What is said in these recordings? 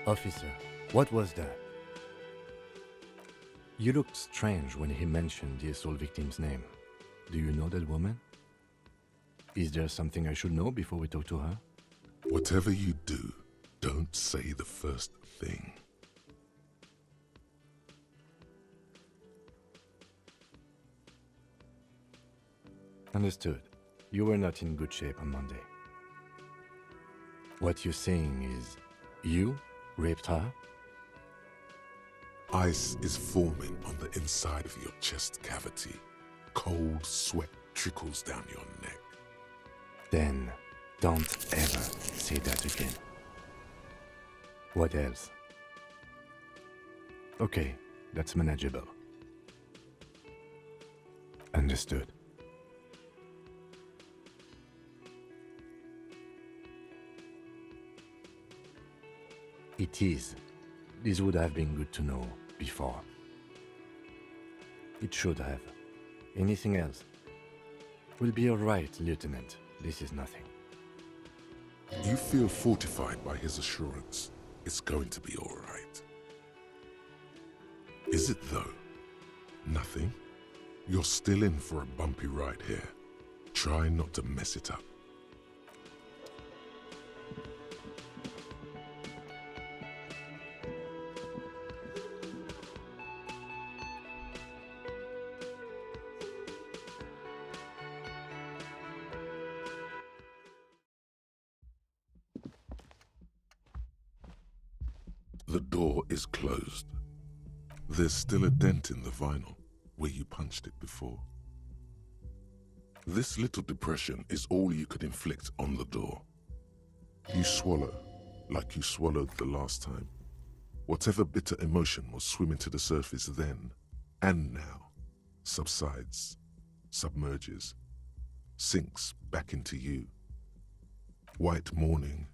Officer, what was that? You looked strange when he mentioned the assault victim's name. Do you know that woman? Is there something I should know before we talk to her? Whatever you do, don't say the first thing. Understood. You were not in good shape on Monday. What you're saying is, you raped her? Ice is forming on the inside of your chest cavity. Cold sweat trickles down your neck. Then, don't ever say that again. What else? Okay, that's manageable. Understood. It is. This would have been good to know before. It should have. Anything else? We'll be all right, Lieutenant. This is nothing. You feel fortified by his assurance. It's going to be all right. Is it though? Nothing? You're still in for a bumpy ride here. Try not to mess it up. The door is closed. There's still a dent in the vinyl where you punched it before. This little depression is all you could inflict on the door. You swallow like you swallowed the last time. Whatever bitter emotion was swimming to the surface then and now subsides, submerges, sinks back into you. White morning.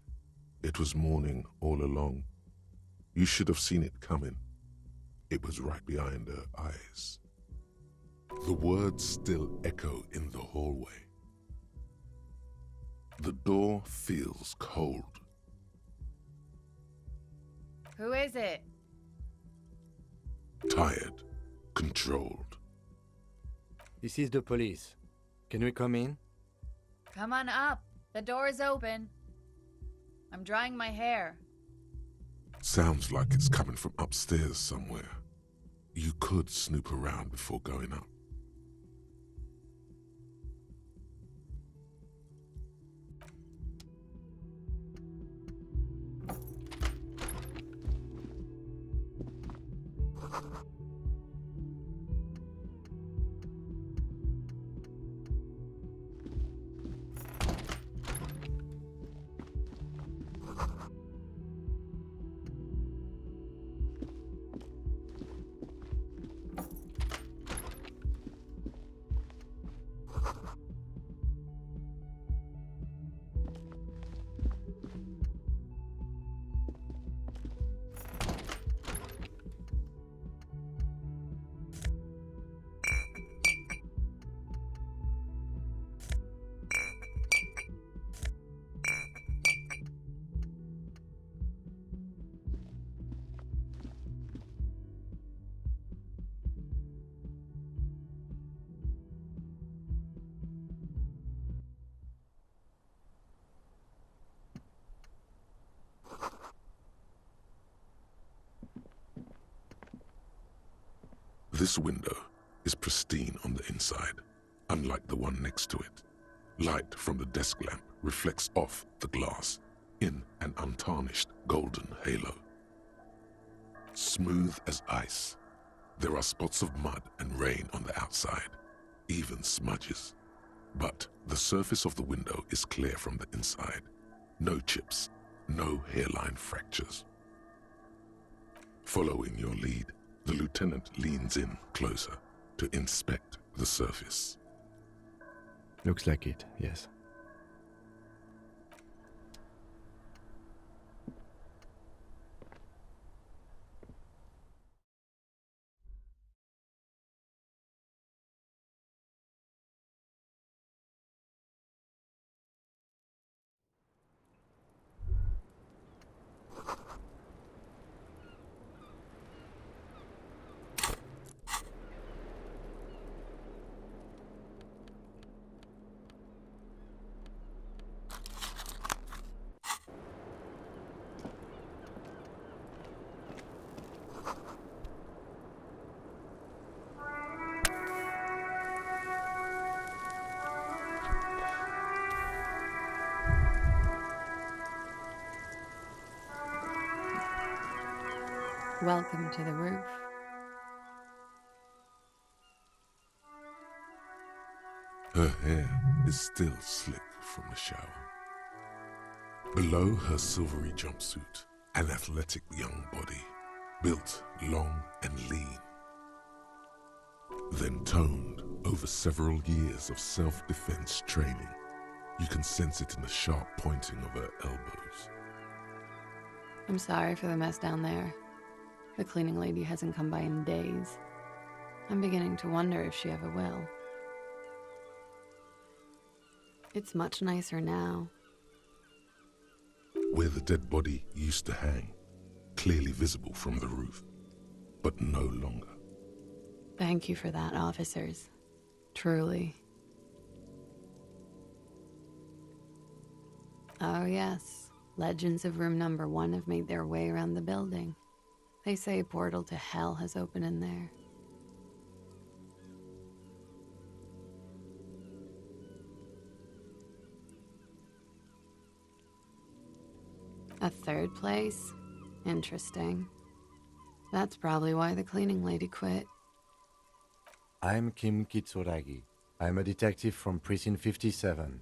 It was morning all along. You should have seen it coming. It was right behind her eyes. The words still echo in the hallway. The door feels cold. Who is it? Tired, controlled. This is the police. Can we come in? Come on up. The door is open. I'm drying my hair. Sounds like it's coming from upstairs somewhere. You could snoop around before going up. This window is pristine on the inside, unlike the one next to it. Light from the desk lamp reflects off the glass in an untarnished golden halo. Smooth as ice, there are spots of mud and rain on the outside, even smudges. But the surface of the window is clear from the inside. No chips, no hairline fractures. Following your lead, the lieutenant leans in closer to inspect the surface. Looks like it, yes. Welcome to the roof. Her hair is still slick from the shower. Below her silvery jumpsuit, an athletic young body, built long and lean. Then toned over several years of self-defense training. You can sense it in the sharp pointing of her elbows. I'm sorry for the mess down there. The cleaning lady hasn't come by in days. I'm beginning to wonder if she ever will. It's much nicer now. Where the dead body used to hang, clearly visible from the roof, but no longer. Thank you for that, officers. Truly. Oh yes, legends of room number 1 have made their way around the building. They say a portal to hell has opened in there. A third place? Interesting. That's probably why the cleaning lady quit. I'm Kim Kitsuragi. I'm a detective from Precinct 57.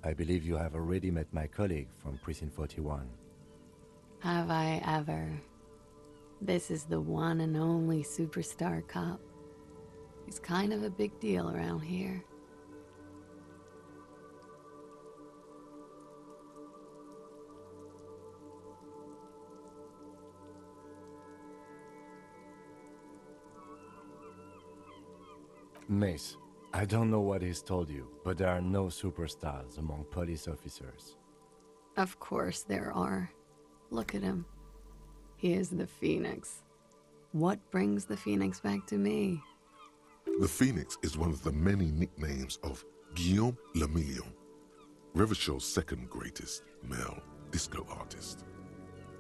I believe you have already met my colleague from Precinct 41. Have I ever? This is the one and only superstar cop. He's kind of a big deal around here. Mace, I don't know what he's told you, but there are no superstars among police officers. Of course there are. Look at him. He is the Phoenix. What brings the Phoenix back to me? The Phoenix is one of the many nicknames of Guillaume Le Million, Revachel's second greatest male disco artist.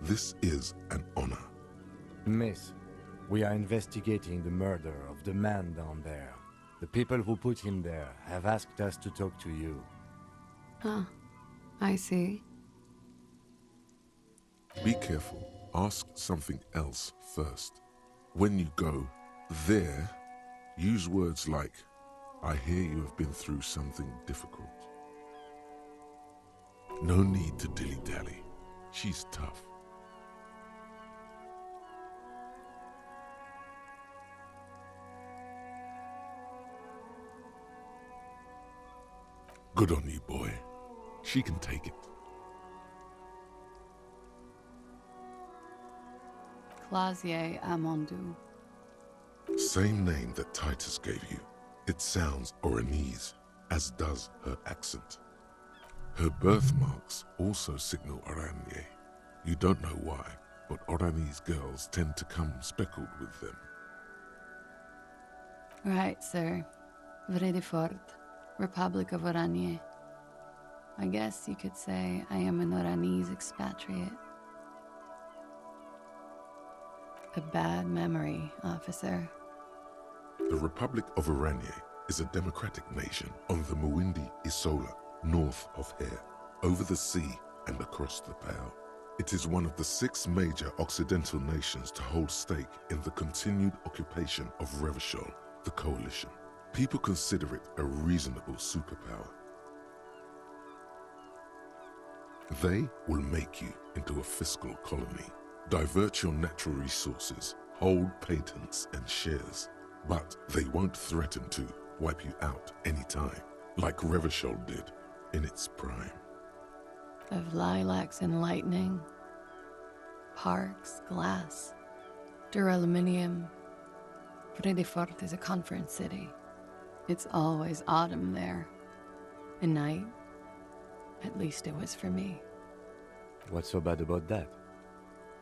This is an honor. Mace, we are investigating the murder of the man down there. The people who put him there have asked us to talk to you. Huh. I see. Be careful. Ask something else first. When you go there, use words like, I hear you have been through something difficult. No need to dilly-dally. She's tough. Good on you, boy. She can take it. Clausier Amondou. Same name that Titus gave you. It sounds Oranese, as does her accent. Her birthmarks also signal Oranje. You don't know why, but Oranese girls tend to come speckled with them. Right, sir. Vredefort, Republic of Oranje. I guess you could say I am an Oranese expatriate. A bad memory, officer. The Republic of Oranje is a democratic nation on the Muindi Isola, north of here, over the sea and across the Pale. It is one of the 6 major Occidental nations to hold stake in the continued occupation of Revachol, the coalition. People consider it a reasonable superpower. They will make you into a fiscal colony, divert your natural resources, hold patents and shares, but they won't threaten to wipe you out anytime, like Revachol did in its prime. Of lilacs and lightning, parks, glass, duraluminium. Vredefort is a conference city. It's always autumn there. A night. At least it was for me. What's so bad about that?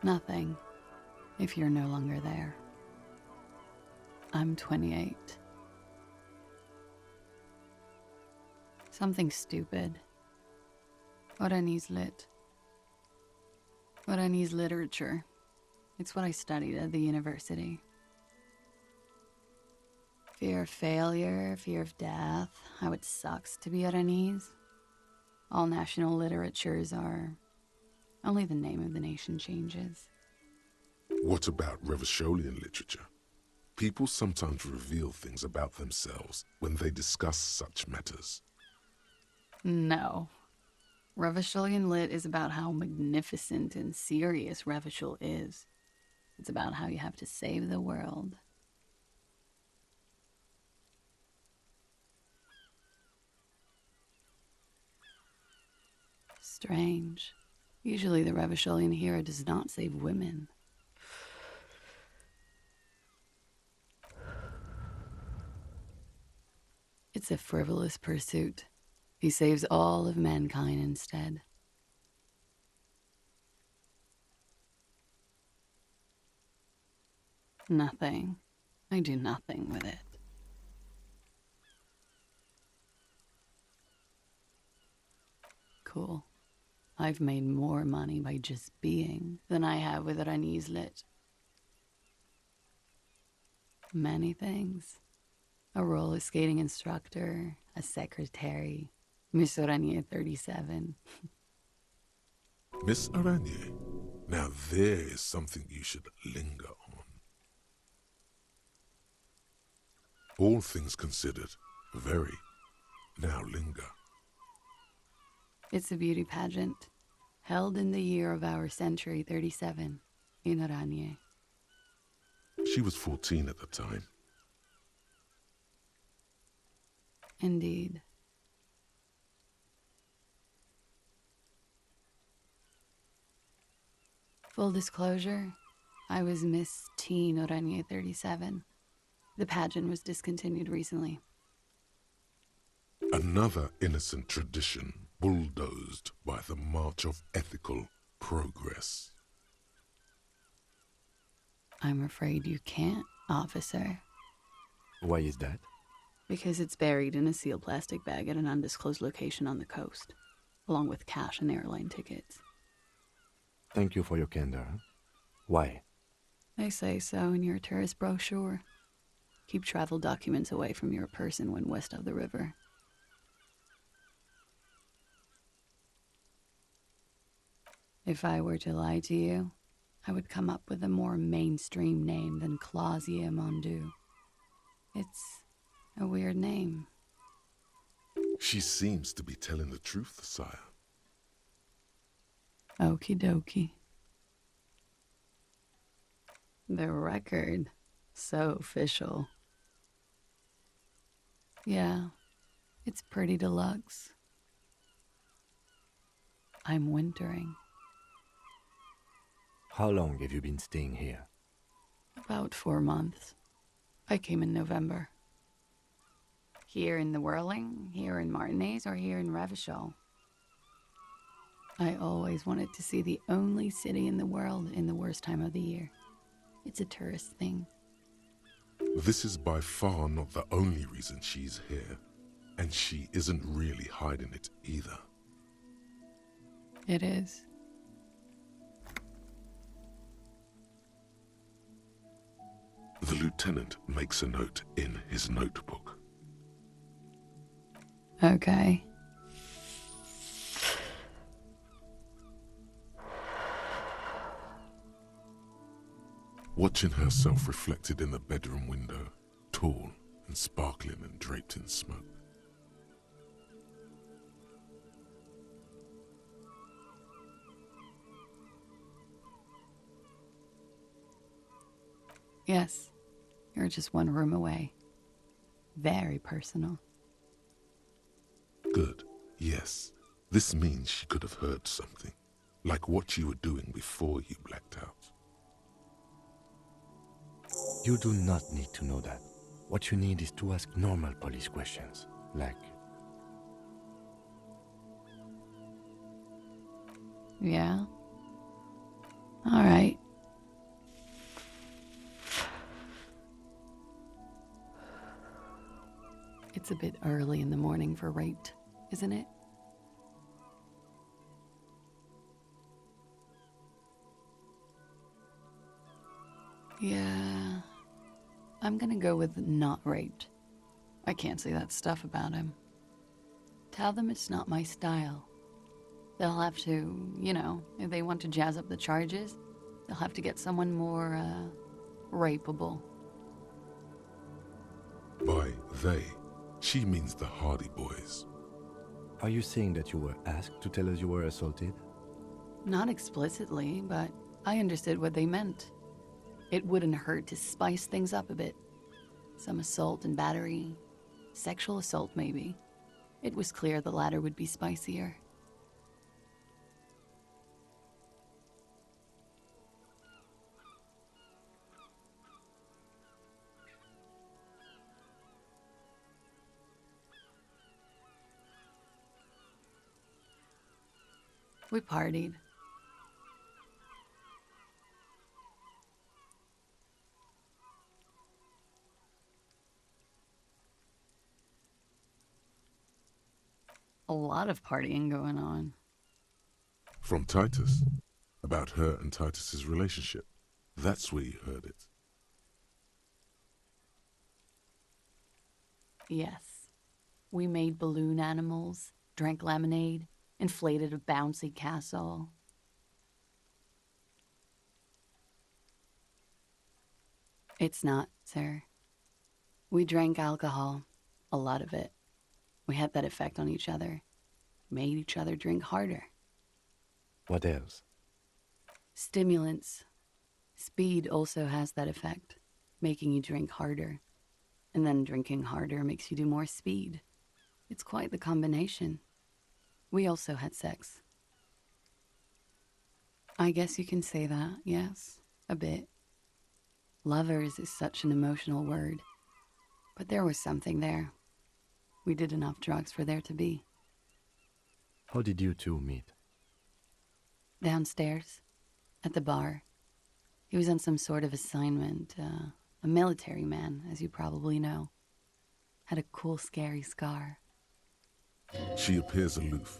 Nothing, if you're no longer there. I'm 28. Something stupid. Oranese lit. Oranese literature. It's what I studied at the university. Fear of failure, fear of death, how it sucks to be Oranese. All national literatures are. Only the name of the nation changes. What about Revacholian literature? People sometimes reveal things about themselves when they discuss such matters. No. Revacholian lit is about how magnificent and serious Revachol is. It's about how you have to save the world. Strange. Usually the Revacholian hero does not save women. It's a frivolous pursuit. He saves all of mankind instead. Nothing. I do nothing with it. Cool. I've made more money by just being than I have with Rani's lit. Many things. A roller skating instructor, a secretary, Miss Oranje 37. Miss Aranye, now there is something you should linger on. All things considered, very. Now linger. It's a beauty pageant, held in the year of our century 37, in Oranje. She was 14 at the time. Indeed. Full disclosure, I was Miss Teen Oranje 37. The pageant was discontinued recently. Another innocent tradition bulldozed by the march of ethical progress. I'm afraid you can't, officer. Why is that? Because it's buried in a sealed plastic bag at an undisclosed location on the coast, along with cash and airline tickets. Thank you for your candor. Why? They say so in your tourist brochure. Keep travel documents away from your person when west of the river. If I were to lie to you, I would come up with a more mainstream name than Clausia Mondu. It's a weird name. She seems to be telling the truth, sire. Okie dokie. The record. So official. Yeah, it's pretty deluxe. I'm wintering. How long have you been staying here? About 4 months. I came in November. Here in the Whirling, here in Martinez, or here in Revachol. I always wanted to see the only city in the world in the worst time of the year. It's a tourist thing. This is by far not the only reason she's here, and she isn't really hiding it either. It is. The lieutenant makes a note in his notebook. Okay. Watching herself reflected in the bedroom window, tall and sparkling and draped in smoke. Yes, you're just one room away. Very personal. Good, yes. This means she could have heard something, like what you were doing before you blacked out. You do not need to know that. What you need is to ask normal police questions, like... Yeah? All right. It's a bit early in the morning for rape, isn't it? Yeah, I'm gonna go with not raped. I can't say that stuff about him. Tell them it's not my style. They'll have to, if they want to jazz up the charges, They'll have to get someone more, rapeable. By they, she means the Hardy Boys. Are you saying that you were asked to tell us you were assaulted? Not explicitly, but I understood what they meant. It wouldn't hurt to spice things up a bit. Some assault and battery. Sexual assault, maybe. It was clear the latter would be spicier. We partied. A lot of partying going on. From Titus. About her and Titus's relationship. That's where you heard it. Yes. We made balloon animals, drank lemonade, inflated a bouncy castle. It's not, sir. We drank alcohol, a lot of it. We had that effect on each other. Made each other drink harder. What else? Stimulants. Speed also has that effect, making you drink harder. And then drinking harder makes you do more speed. It's quite the combination. We also had sex. I guess you can say that, yes, a bit. Lovers is such an emotional word. But there was something there. We did enough drugs for there to be. How did you two meet? Downstairs, at the bar. He was on some sort of assignment, a military man, as you probably know. Had a cool, scary scar. She appears aloof,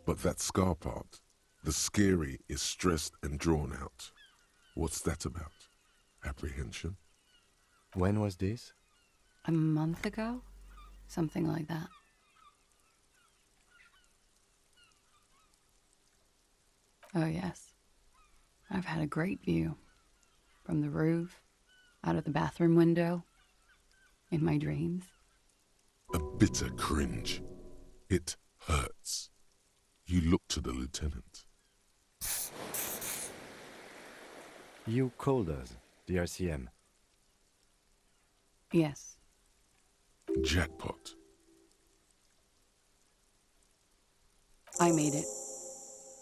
but that scar part, the scary, is stressed and drawn out. What's that about? Apprehension? When was this? A month ago? Something like that. Oh, yes. I've had a great view. From the roof, out of the bathroom window, in my dreams. A bitter cringe. It hurts. You look to the lieutenant. You called us, the RCM. Yes. Jackpot. I made it.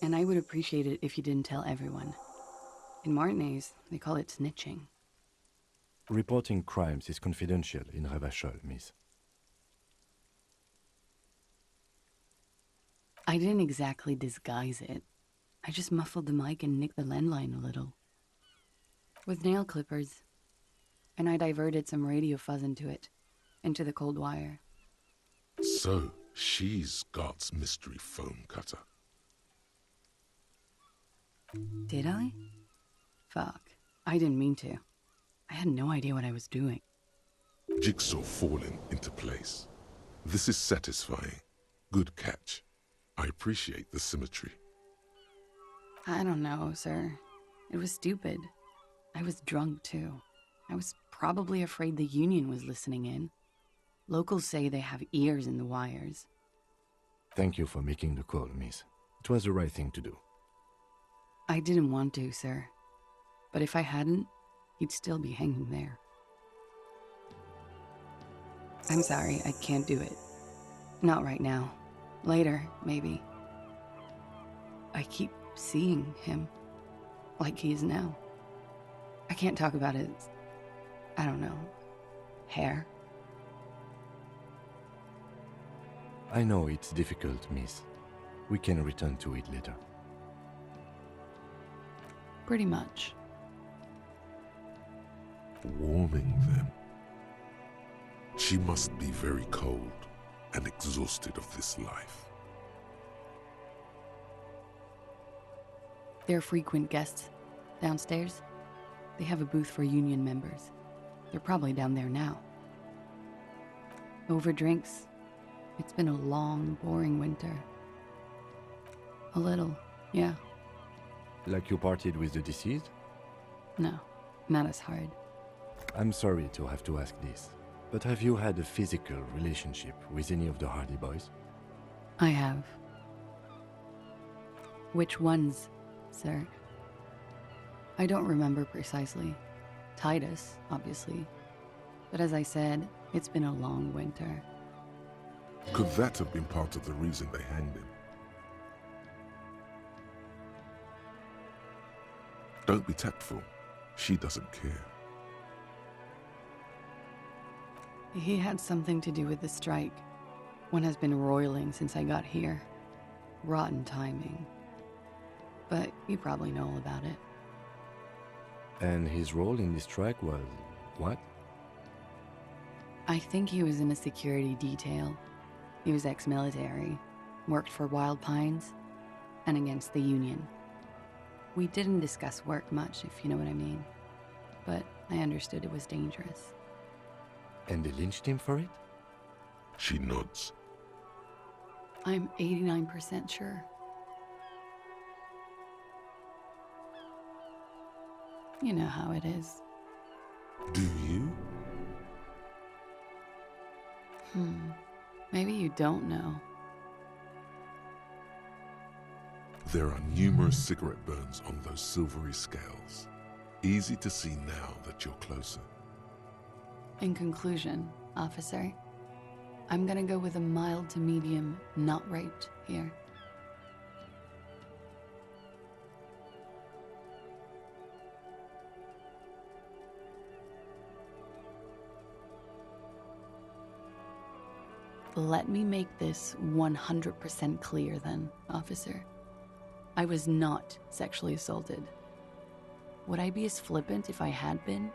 And I would appreciate it if you didn't tell everyone. In Martinez, they call it snitching. Reporting crimes is confidential in Revachol, miss. I didn't exactly disguise it. I just muffled the mic and nicked the landline a little. With nail clippers. And I diverted some radio fuzz into it. Into the cold wire. So, she's God's mystery foam cutter. Did I? Fuck. I didn't mean to. I had no idea what I was doing. Jigsaw falling into place. This is satisfying. Good catch. I appreciate the symmetry. I don't know, sir. It was stupid. I was drunk, too. I was probably afraid the union was listening in. Locals say they have ears in the wires. Thank you for making the call, miss. It was the right thing to do. I didn't want to, sir. But if I hadn't, he'd still be hanging there. I'm sorry, I can't do it. Not right now. Later, maybe. I keep seeing him. Like he is now. I can't talk about his... I don't know. Hair. I know it's difficult, miss. We can return to it later. Pretty much. Warming them. She must be very cold and exhausted of this life. They're frequent guests. Downstairs, they have a booth for union members. They're probably down there now. Over drinks. It's been a long, boring winter. A little, yeah. Like you partied with the deceased? No, not as hard. I'm sorry to have to ask this, but have you had a physical relationship with any of the Hardy Boys? I have. Which ones, sir? I don't remember precisely. Titus, obviously. But as I said, it's been a long winter. Could that have been part of the reason they hanged him? Don't be tactful. She doesn't care. He had something to do with the strike. One has been roiling since I got here. Rotten timing. But you probably know all about it. And his role in this strike was what? I think he was in a security detail. He was ex-military, worked for Wild Pines, and against the Union. We didn't discuss work much, if you know what I mean. But I understood it was dangerous. And they lynched him for it? She nods. I'm 89% sure. You know how it is. Do you? Maybe you don't know. There are numerous cigarette burns on those silvery scales. Easy to see now that you're closer. In conclusion, officer, I'm gonna go with a mild to medium not raped here. Let me make this 100% clear then, officer. I was not sexually assaulted. Would I be as flippant if I had been?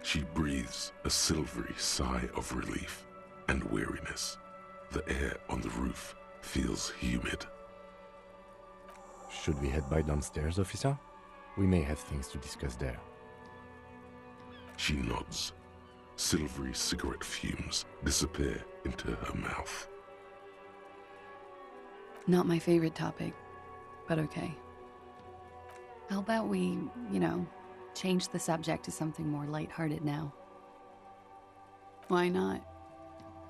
She breathes a silvery sigh of relief and weariness. The air on the roof feels humid. Should we head by downstairs, officer? We may have things to discuss there. She nods. Silvery cigarette fumes disappear into her mouth. Not my favorite topic, but okay. How about we, change the subject to something more lighthearted now? Why not?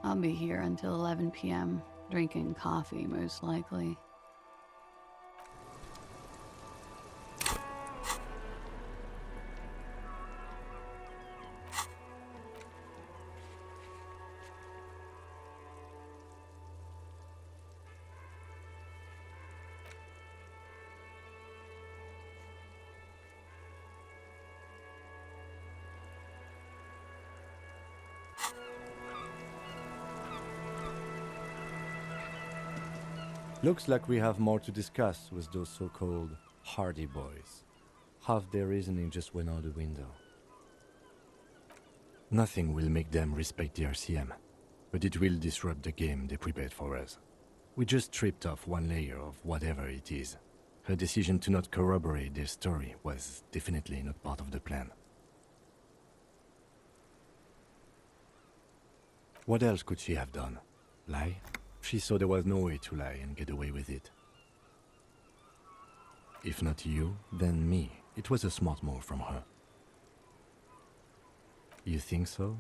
I'll be here until 11 p.m., drinking coffee, most likely. Looks like we have more to discuss with those so-called Hardy Boys. Half their reasoning just went out the window. Nothing will make them respect the RCM, but it will disrupt the game they prepared for us. We just stripped off one layer of whatever it is. Her decision to not corroborate their story was definitely not part of the plan. What else could she have done? Lie? She saw there was no way to lie and get away with it. If not you, then me. It was a smart move from her. You think so?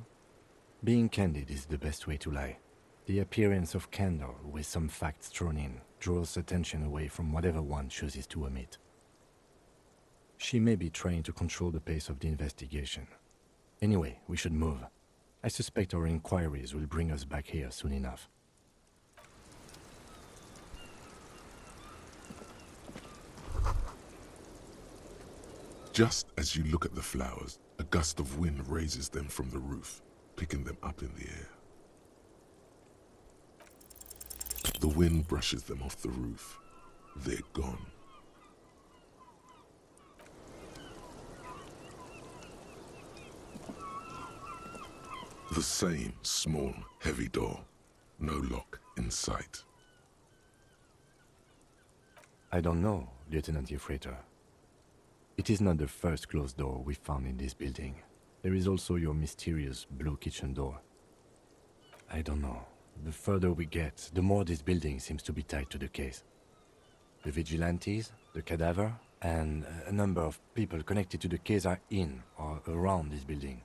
Being candid is the best way to lie. The appearance of candor with some facts thrown in draws attention away from whatever one chooses to omit. She may be trying to control the pace of the investigation. Anyway, we should move. I suspect our inquiries will bring us back here soon enough. Just as you look at the flowers, a gust of wind raises them from the roof, picking them up in the air. The wind brushes them off the roof. They're gone. The same small, heavy door. No lock in sight. I don't know, Lieutenant Yefreiter. It is not the first closed door we found in this building. There is also your mysterious blue kitchen door. I don't know. The further we get, the more this building seems to be tied to the case. The vigilantes, the cadaver, And a number of people connected to the case are in or around this building.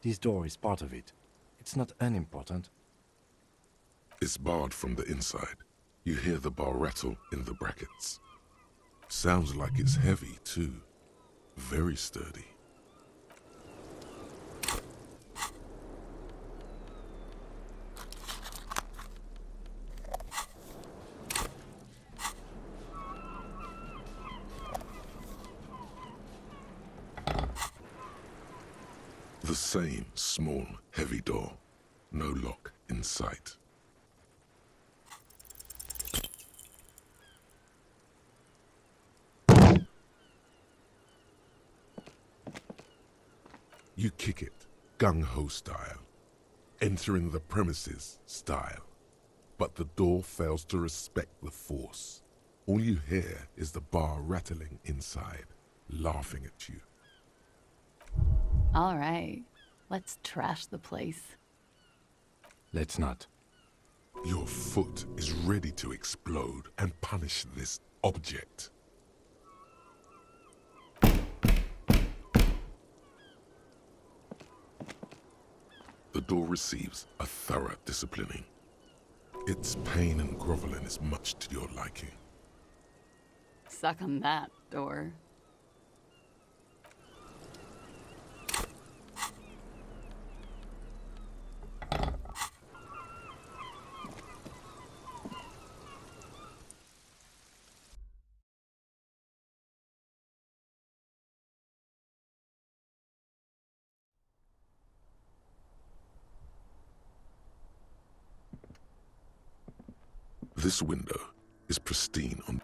This door is part of it. It's not unimportant. It's barred from the inside. You hear the bar rattle in the brackets. Sounds like it's heavy, too. Very sturdy. The same small, heavy door. No lock in sight. You kick it, gung-ho style, entering the premises style. But the door fails to respect the force. All you hear is the bar rattling inside, laughing at you. All right, let's trash the place. Let's not. Your foot is ready to explode and punish this object. The door receives a thorough disciplining. Its pain and groveling is much to your liking. Suck on that, door. This window is pristine on